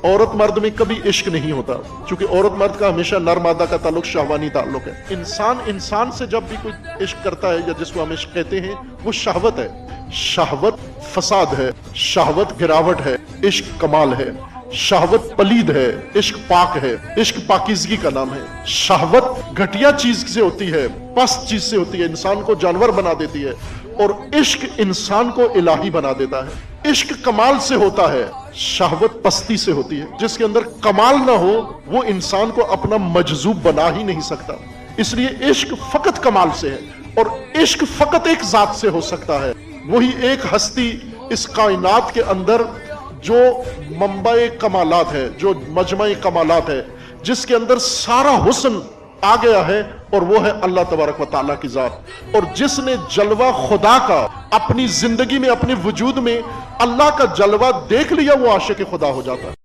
औरत मर्द में कभी इश्क नहीं होता, क्योंकि औरत मर्द का हमेशा नर मादा का ताल्लुक शहवानी ताल्लुक है। इंसान इंसान से जब भी कोई इश्क करता है या जिसको हम इश्क कहते हैं, वो शहवत है। शहवत फसाद है, शहवत गिरावट है, इश्क कमाल है। शहवत पलीद है, इश्क पाक है, इश्क पाकीज़गी का नाम है। शहवत घटिया चीज से होती है, पस्त चीज से होती है, इंसान को जानवर बना देती है, और इश्क इंसान को इलाही बना देता है। इश्क कमाल से होता है, शहवत पस्ती से होती है। जिसके अंदर कमाल ना हो वो इंसान को अपना मजजूब बना ही नहीं सकता। इसलिए इश्क फकत कमाल से है, और इश्क फकत एक जात से हो सकता है। वही एक हस्ती इस कायनात के अंदर जो मंबा कमालात है, जो मजमा कमालात है, जिसके अंदर सारा हुस्न आ गया है, और वो है अल्लाह तबारक व तआला की जात। और जिसने जलवा खुदा का अपनी जिंदगी में, अपने वजूद में अल्लाह का जलवा देख लिया, वो आशिक खुदा हो जाता है।